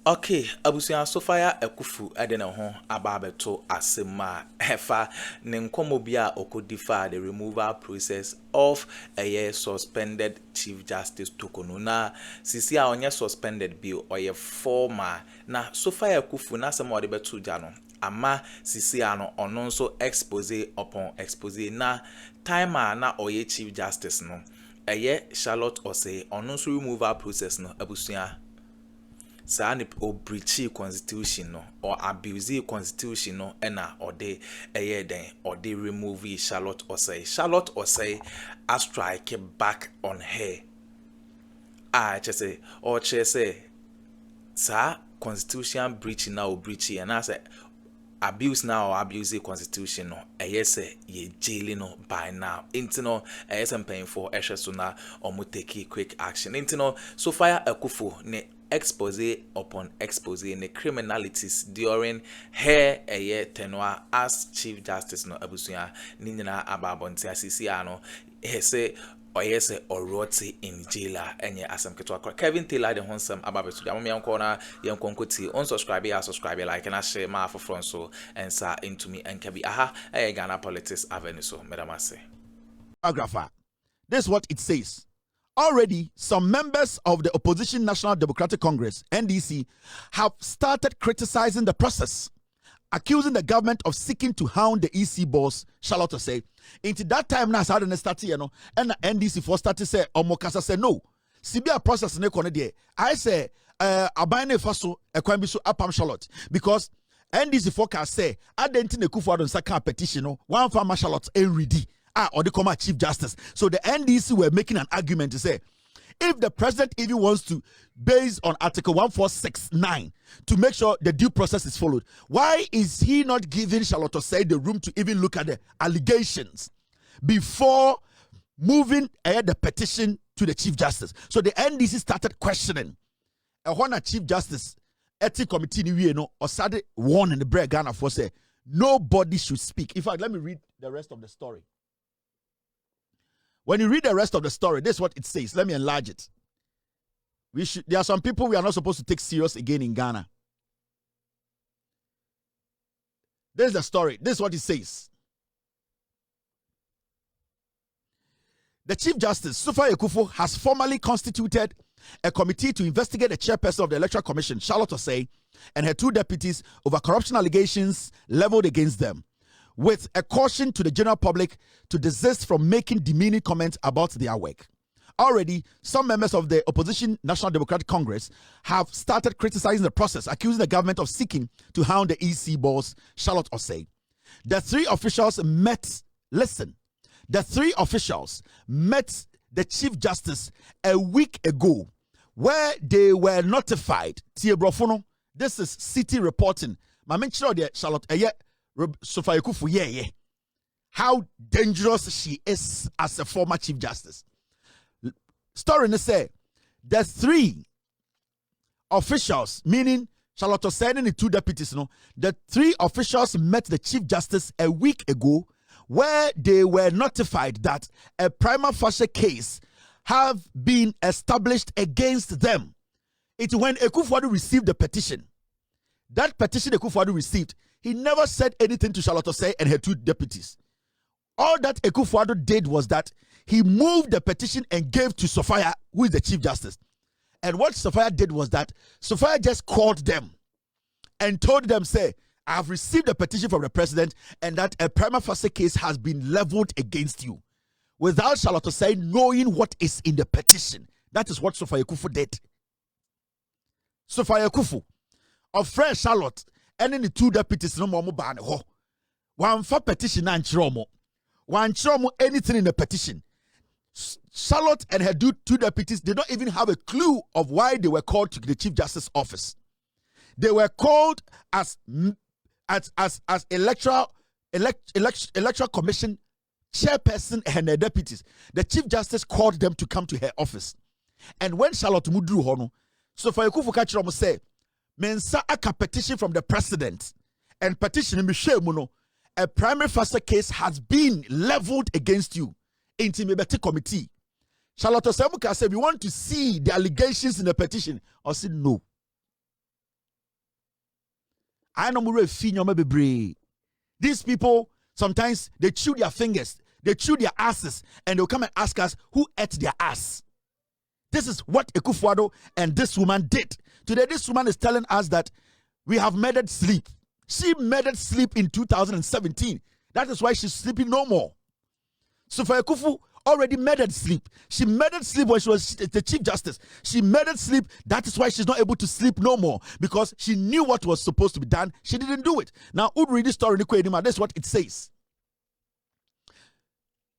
Okay, abusia Sophia Akuffo edena ho ababeto asema hefa ne nkomo bia okodifa the removal process of a suspended chief justice Tokono na sisi a onye suspended bi oye former na Sophia Akuffo na asema ode beto ja no ama sisi ano ono nso expose upon expose na time na oye chief justice no Charlotte Osei ono nso removal process no abusia Sani o breachy constitution no or abuse constitution no ena or de den or de remove Charlotte Osei a strike back on her. Say sa constitution breach now or breachy and I say abuse now or abuse constitution no say ye jailing no by now intino am paying for eshesuna or mu take quick action intino Sophia Akuffo ne expose upon expose the criminalities during her tenure as chief justice no abusuya ninyina ababonti asisi ano say or roti in jaila enye asem ketwa Kevin Taylor the honsam ababetu amam yanko na yankonkoti unsubscribe ya subscribe like and share ma for front so and sa into me and kebi Ghana politics avenue so medamase paragraph. This is what it says. Already, some members of the opposition National Democratic Congress, NDC, have started criticizing the process, accusing the government of seeking to hound the EC boss, Charlotte Osei. Into that time, now started starting, and the NDC for started say, Omokasa say no. CBA process ne kone de. I say, abane faso ekwambiso apam Charlotte because NDC forecast say, adenti Akuffo adon saka petition one farmer Charlotte ready. Or the comma chief justice. So the NDC were making an argument to say, if the president even wants to, based on Article 1469, to make sure the due process is followed, why is he not giving Charlotte Osei the room to even look at the allegations before moving the petition to the chief justice? So the NDC started questioning. When a chief justice ethics committee or started warning the bread Ghana for say nobody should speak. In fact, let me read the rest of the story. When you read the rest of the story, this is what it says. Let me enlarge it. There are some people we are not supposed to take serious again in Ghana. This is the story. This is what it says. The Chief Justice, Sophia Akuffo, has formally constituted a committee to investigate the chairperson of the Electoral Commission, Charlotte Osei, and her two deputies over corruption allegations leveled against them, with a caution to the general public to desist from making demeaning comments about their work. Already, some members of the opposition National Democratic Congress have started criticizing the process, accusing the government of seeking to hound the EC boss, Charlotte Osei. The three officials met the Chief Justice a week ago, where they were notified. This is City reporting. Charlotte Sophia Akuffo, how dangerous she is as a former Chief Justice. Story say the three officials, meaning Charlotte Osei and the two deputies, the three officials met the Chief Justice a week ago, where they were notified that a prima facie case have been established against them. It's when Akuffo received the petition. That petition Akuffo received, he never said anything to Charlotte Osei and her two deputies. All that Akuffo did was that he moved the petition and gave to Sophia, who is the Chief Justice. And what Sophia did was that Sophia just called them and told them, say, I have received a petition from the president and that a prima facie case has been leveled against you. Without Charlotte Osei knowing what is in the petition. That is what Sophia Akuffo did. Sophia Akuffo of friend Charlotte and then the two deputies no more ban ho. One for petition and chromo. One chromo anything in the petition. Charlotte and her two deputies did not even have a clue of why they were called to the Chief Justice office. They were called as electoral commission chairperson and their deputies. The Chief Justice called them to come to her office. And when Charlotte Mudru Hono, Sophia Akuffo Kachromo say, Mensa aka petition from the president and petition Muno, a primary facie case has been leveled against you. Intimate committee. Charlotte Osei said, we want to see the allegations in the petition. I said, no. I know more bebre. These people, sometimes they chew their fingers, they chew their asses, and they'll come and ask us who ate their ass. This is what Akuffo and this woman did. Today, this woman is telling us that we have murdered sleep. She murdered sleep in 2017. That is why she's sleeping no more. So for Akuffo, already murdered sleep. She murdered sleep when she was the Chief Justice. She murdered sleep. That is why she's not able to sleep no more, because she knew what was supposed to be done. She didn't do it. Now, who read this story? This is what it says.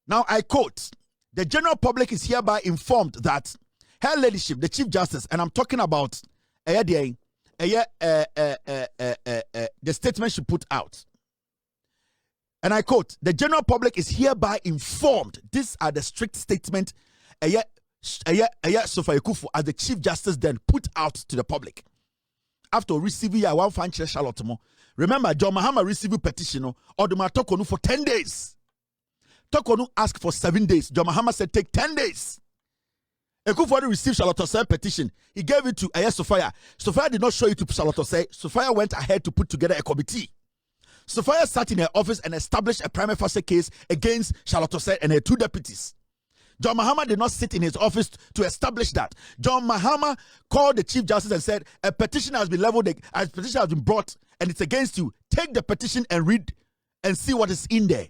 Now, I quote, the general public is hereby informed that Her Ladyship, the Chief Justice, and I'm talking about the statement she put out. And I quote, the general public is hereby informed. These are the strict statement Sophia Akuffo as the Chief Justice then put out to the public. After receiving one fan Charlotte. Remember, John Mahama received a petition or the Matokonu for 10 days. Tokonu asked for 7 days. John Mahama said take 10 days. Akuffo received Charlotte Osei petition. He gave it to Sophia. Sophia did not show it to Charlotte Osei. Sophia went ahead to put together a committee. Sophia sat in her office and established a prima facie case against Charlotte Osei and her 2 deputies. John Mahama did not sit in his office to establish that. John Mahama called the Chief Justice and said, a petition has been leveled, a petition has been brought, and it's against you. Take the petition and read and see what is in there.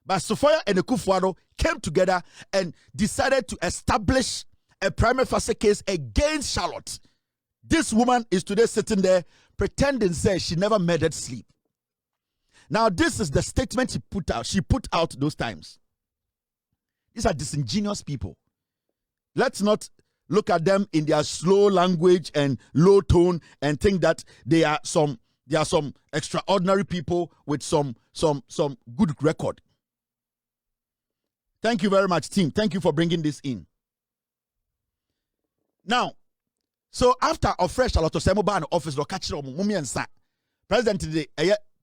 But Sophia and Akuffo came together and decided to establish a prima facie case against Charlotte. This woman is today sitting there pretending say she never murdered sleep. Now, this is the statement she put out. She put out those times. These are disingenuous people. Let's not look at them in their slow language and low tone and think that they are some extraordinary people with some good record. Thank you very much, team. Thank you for bringing this in. Now, so after a fresh Charlotte Osei ban office, President today,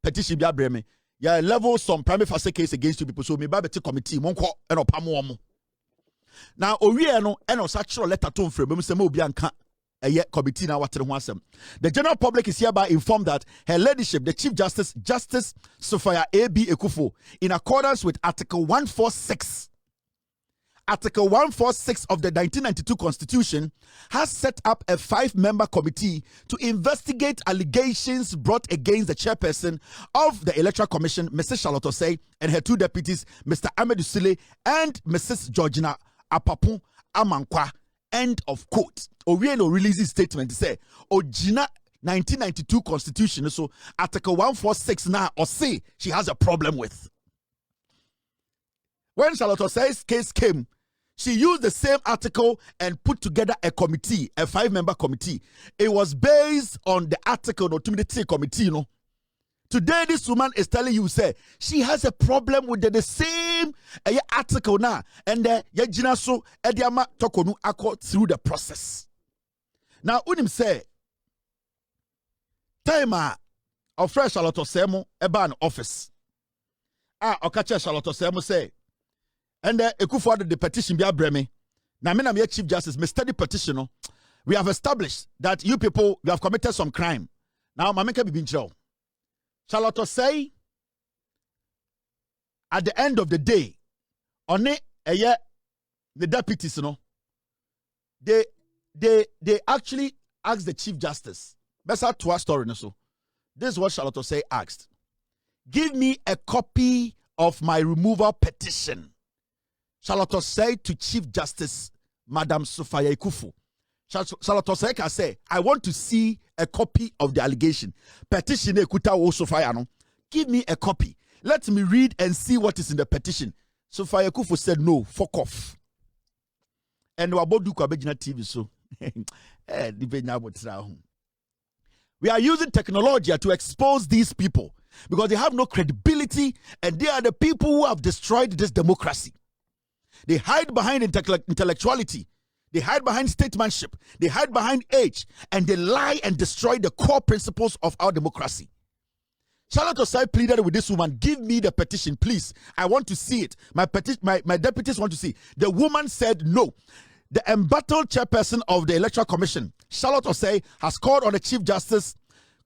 petition be abreme. Ya level some prima facie case against 2 people. So me ba beti committee monko eno pamo omo. Now owie no eno sachro letter to mfrem se ma obi anka committee na watere ho asem. The general public is hereby informed that Her Ladyship, the Chief Justice, Justice Sophia A.B. Akuffo, in accordance with Article 146 Article 146 of the 1992 Constitution, has set up a 5-member committee to investigate allegations brought against the chairperson of the Electoral Commission, Mrs. Charlotte Osei, and her 2 deputies, Mr. Ahmed Sule and Mrs. Georgina Apapu Amankwa. End of quote. Orieno releases statement to say, Ojina 1992 Constitution, so Article 146 now, or say she has a problem with. When Charlotte Osei's case came, she used the same article and put together a committee, a 5-member committee. It was based on the article, no, to committee, no. Today, this woman is telling you, say, she has a problem with the same article now, and yajina so ediama tokonu ako through the process. Now, unim say, time of fresh Charlotte Osei eban office. Okache Charlotte Osei say, and Akuffo the petition be abreme. Now, me na Chief Justice, me study petition. We have established that you people, you have committed some crime. Now, mameka be binchro. Charlotte Osei, at the end of the day, on it, the deputies, they actually asked the Chief Justice. That's our 2 story, so. This is what Charlotte Osei asked. Give me a copy of my removal petition. Charlotte Osei to Chief Justice, Madam Sophia Akuffo. Charlotte Osei can say, I want to see a copy of the allegation. Petition Ekuta wo Sophia no. Give me a copy. Let me read and see what is in the petition. Sophia Akuffo said, no, fuck off. And wabodu kwa bejina TV so. We are using technology to expose these people because they have no credibility and they are the people who have destroyed this democracy. They hide behind intellectuality. They hide behind statesmanship. They hide behind age. And they lie and destroy the core principles of our democracy. Charlotte Osei pleaded with this woman, give me the petition, please. I want to see it. My deputies want to see it. The woman said no. The embattled chairperson of the Electoral Commission, Charlotte Osei, has called on the Chief Justice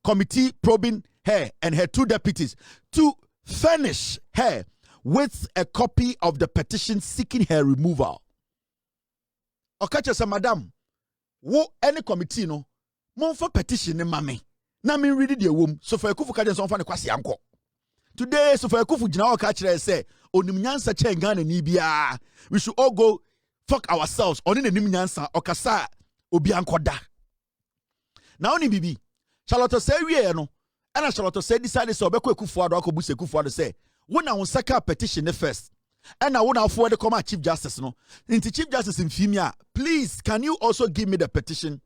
committee probing her and her 2 deputies to furnish her with a copy of the petition seeking her removal. Okacha sa madam, wo any committee no, mon for petition ne mame. Na me read the womb. Sophia Akuffo ka den so fa ne kwase anko. Today Sophia Akuffo gina o ka kire say onim nyansa chen Ghana ni bia. We should all go fuck ourselves. Oni ne nim nyansa okasa obi ankoda. Na oni bibi. Charlotte say wie no. And Charlotte say decide say obekọ Akuffo Addo akobu Akuffo Addo say, "Wo na won saka petition ne first." And now when I forward the come Chief Justice no. Into Chief Justice in Fimia, please can you also give me the petition?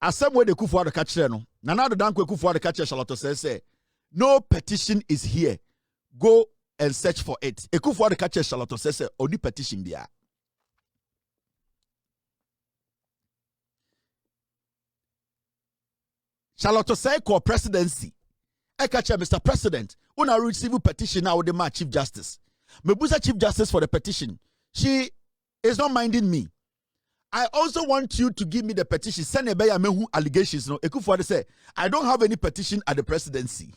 As some way the Akuffo Addo catch no. Nana the danko Akuffo Addo catch Charlotte say, no petition is here. Go and search for it. Akuffo Addo catch Charlotte say, only petition bia. Charlotte say call presidency. I catch Mr. President. Una receive petition now with the Chief Justice. Mebusa Chief Justice for the petition. She is not minding me. I also want you to give me the petition. Send a beya mehu allegations. No, Akuffo Addo say, I don't have any petition at the presidency.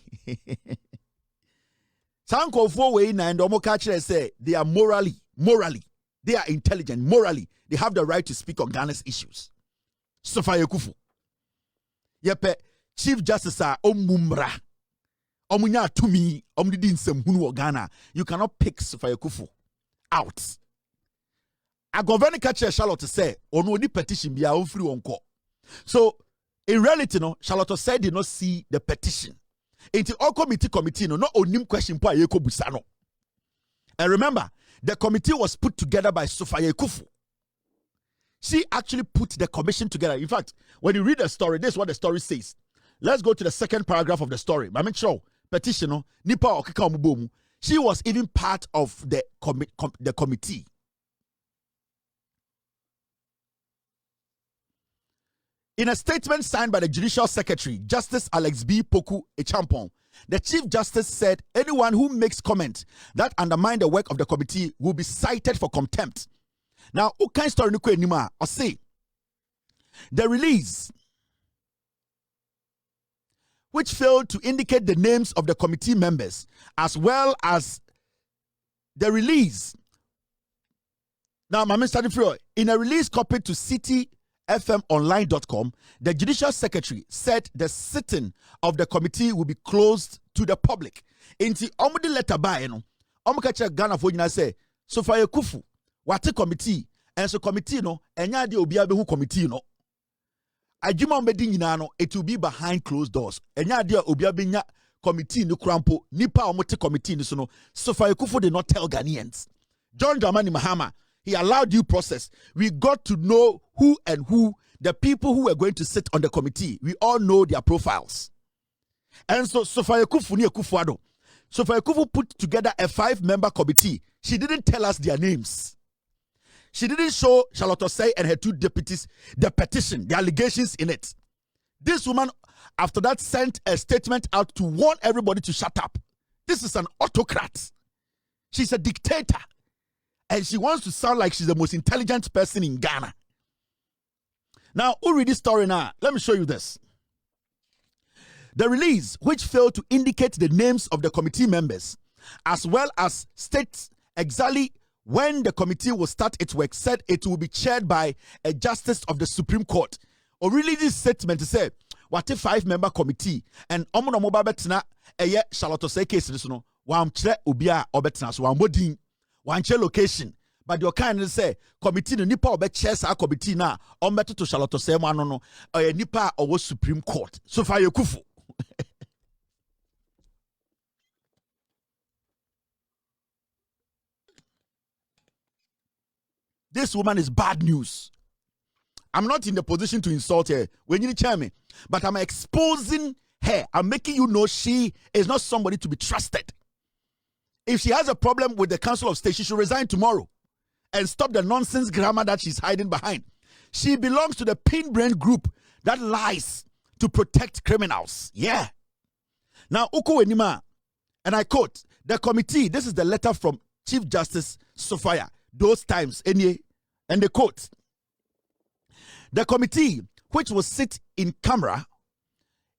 Sanko for way na and Omokachi say they are morally, they are intelligent, morally, they have the right to speak on Ghana's issues. Sophia Akuffo. Yepe, Chief Justice Omumra. Omunya to me, Omdidin Semhunu Ghana. You cannot pick Sophia Akuffo out. A governor catcher Charlotte say, on only petition be our free on call. So, in reality, no, Charlotte said did not see the petition. Into all committee, no, not only question pa yeko busano. And remember, the committee was put together by Sophia Akuffo. She actually put the commission together. In fact, when you read the story, this is what the story says. Let's go to the second paragraph of the story. I make sure petition, no, nipa okika omubomu. She was even part of the committee. In a statement signed by the Judicial Secretary, Justice Alex B. Poku Echampong, the Chief Justice said anyone who makes comment that undermine the work of the committee will be cited for contempt. Now, who can story nuko enima or say the release, which failed to indicate the names of the committee members, as well as the release. Now, my Mr. in a release copied to cityfmonline.com, the Judicial Secretary said the sitting of the committee will be closed to the public. Inti omudi letter by no, omukacha Ghana for you say, Sophia Akuffo, what committee, and so committee no, enya de obi abehu committee no. Ajuma mbedi nyina no, it will be behind closed doors. Enya de obi abenya committee no krampo, nipa omote committee no so no. Sophia Akuffo did not tell Ghanaians. John Dramani Mahama, he allowed due process. We got to know who the people who were going to sit on the committee. We all know their profiles. And so Sophia Akuffo ni Akuffo Addo. Sophia Akuffo put together a 5-member committee. She didn't tell us their names. She didn't show Charlotte Osei and her 2 deputies the petition, the allegations in it. This woman, after that, sent a statement out to warn everybody to shut up. This is an autocrat. She's a dictator. And she wants to sound like she's the most intelligent person in Ghana. Now, who read this story now? Let me show you this. The release, which failed to indicate the names of the committee members, as well as state exactly when the committee will start its work, said it will be chaired by a justice of the Supreme Court. Or really this statement to say, what a 5-member committee and omono moba betina eye Charlotte Osei case this no wam chere obia obetina so wam bodin wan chere location but your kind say committee no nipa obe chair sa committee na ombeto to Charlotte Osei mo ano no nipa owo Supreme Court Sophia Akuffo. This woman is bad news. I'm not in the position to insult her when you chair me, but I'm exposing her. I'm making you know she is not somebody to be trusted. If she has a problem with the Council of State, she should resign tomorrow and stop the nonsense grammar that she's hiding behind. She belongs to the pin brain group that lies to protect criminals. Yeah. Now, Uko Enima, and I quote, the committee, this is the letter from Chief Justice Sophia, those times, and the quote, the committee, which will sit in camera,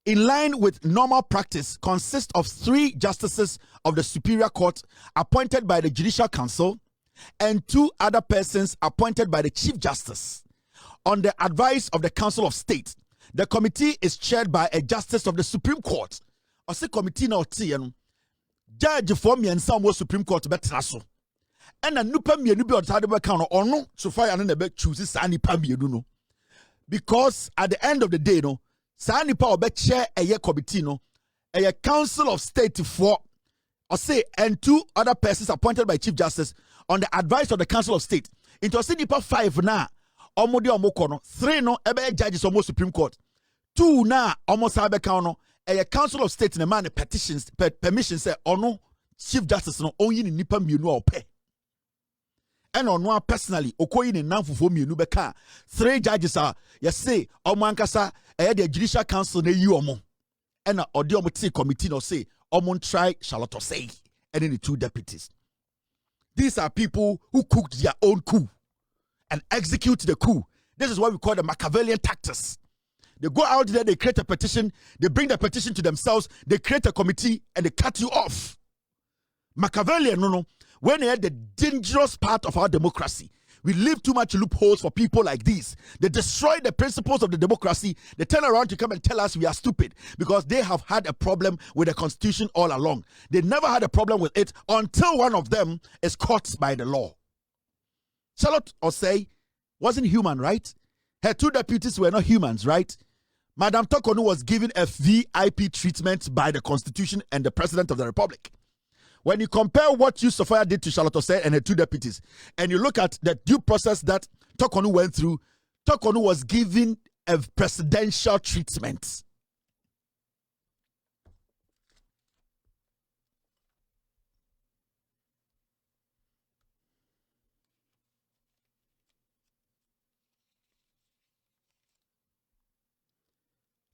in line with normal practice, consists of 3 justices of the Superior Court appointed by the Judicial Council and 2 other persons appointed by the Chief Justice. On the advice of the Council of State, the committee is chaired by a Justice of the Supreme Court. Or say committee na oti judge for me and some Supreme Court betra so. And a nupa mienu bi otade be kan no ono Sophia na be choose sa nipa mienu no. Because at the end of the day no, sa nipa obe chair a committee no, a Council of State for or say and 2 other persons appointed by Chief Justice on the advice of the Council of State. Into say nipa 5 na omo de omo kono, 3 no ebe judges omo Supreme Court. 2 na omo sa be kan no a Council of State na man petitions permission say ono Chief Justice no onyi ni nipa mienu a ope. And ono personally okoyi ni nanfofo mienu beka 3 judges are you say omo ankasa the Judicial Council na yi omo. And odi omo ti committee no say omo try Charlotte say and then the 2 deputies. These are people who cooked their own coup and execute the coup. This is what we call the Machiavellian tactics. They go out there, they create a petition, they bring the petition to themselves, they create a committee, and they cut you off. Machiavellian, no. When they had the dangerous part of our democracy, we leave too much loopholes for people like these. They destroy the principles of the democracy. They turn around to come and tell us we are stupid because they have had a problem with the constitution all along. They never had a problem with it until one of them is caught by the law. Charlotte Osei wasn't human, right? Her 2 deputies were not humans, right? Madam Tokonu was given a VIP treatment by the Constitution and the President of the Republic. When you compare what Sophia did to Charlotte Osei and her 2 deputies, and you look at the due process that Tokonu went through, Tokonu was given a presidential treatment.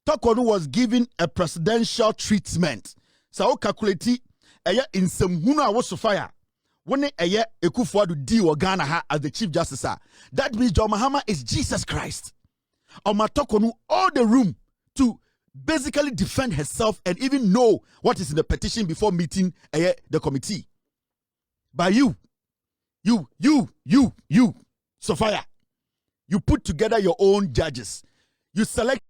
Tokonu was given a presidential treatment. So calculate in some huna was Sophia. When Akuffo do deal Ghana ha as the Chief Justice. That means John Mahama is Jesus Christ. Tokonu all the room to basically defend herself and even know what is in the petition before meeting the committee. By you, Sophia, you put together your own judges. You select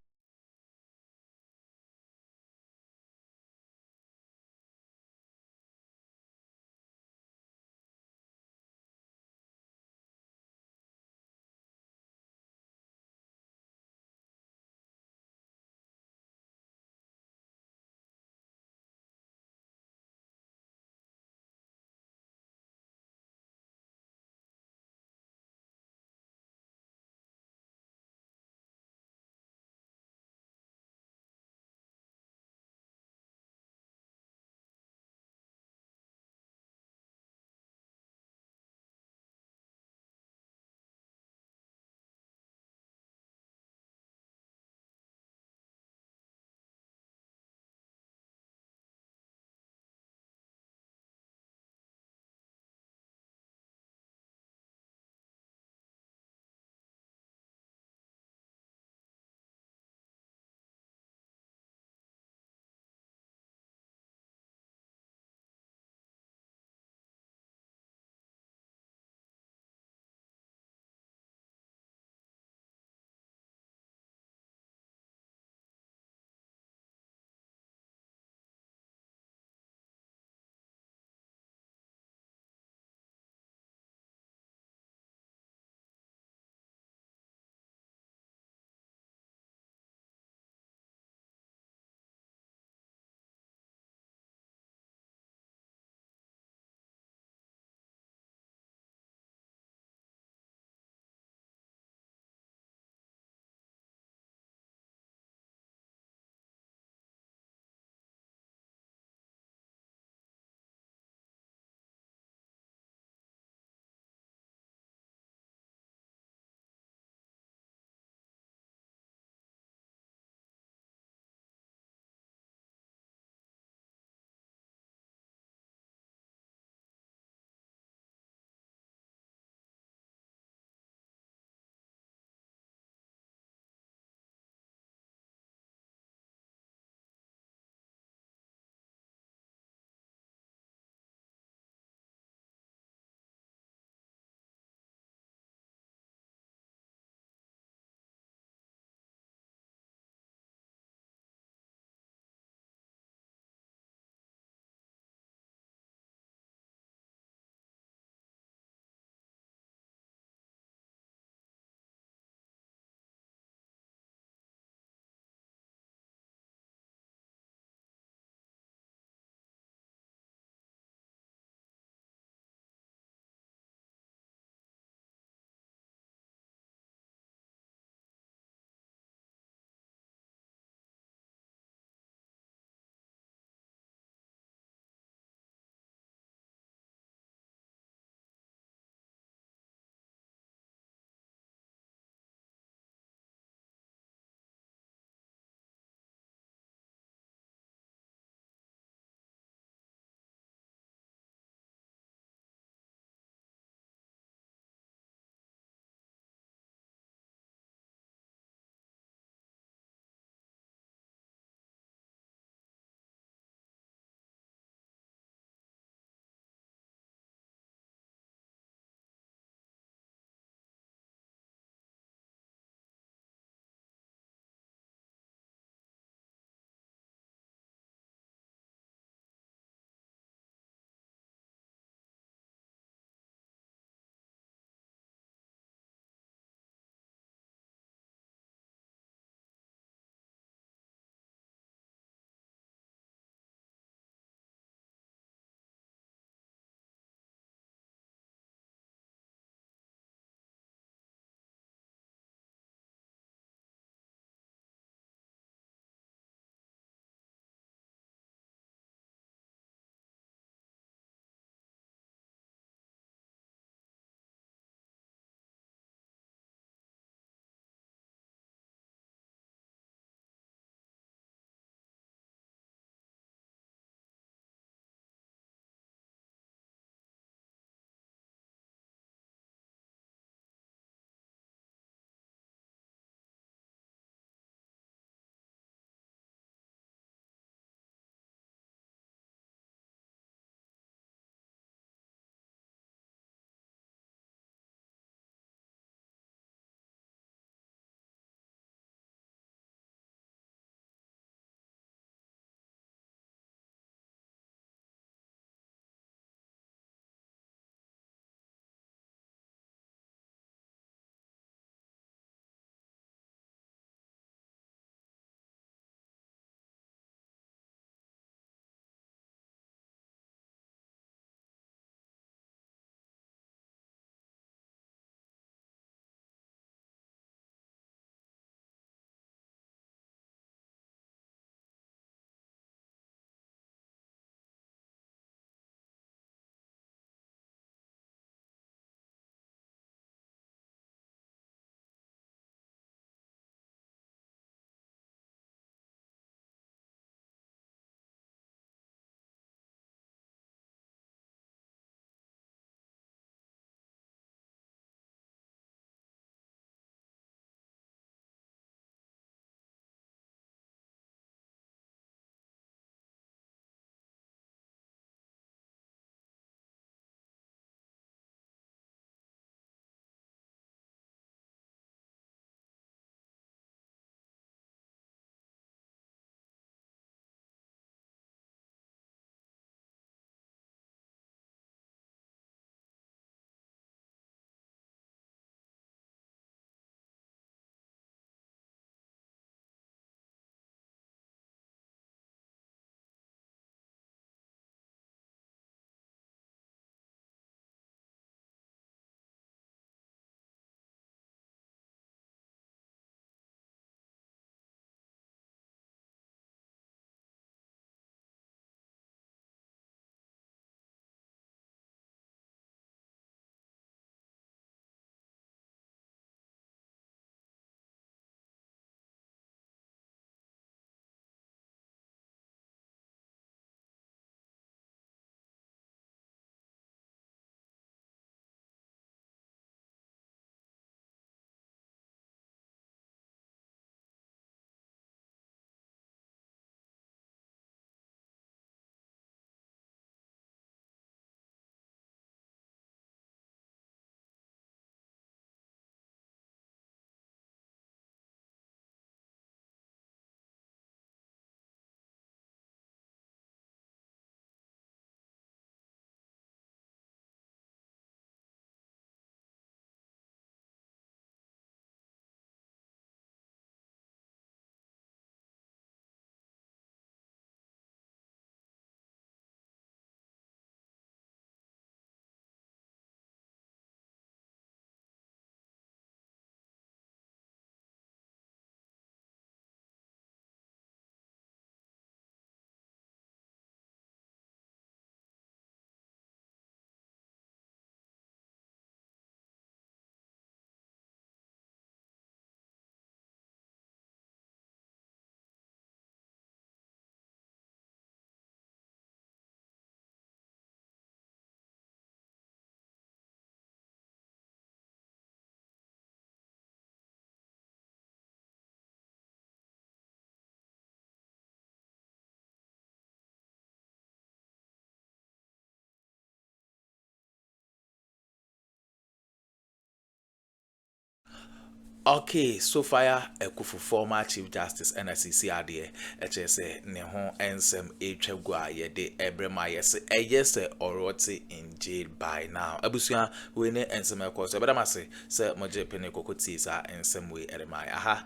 Okay, Sophia Akuffo, former Chief Justice NSCC ade HSA ne ho ensem etwagua ye de ebrema yes yes oroti in jail by now. Abusua we ne ensem ekose bedamase se moje pene kokoti sa ensem we edema aha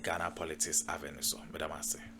Ghana politics avenue so bedamase.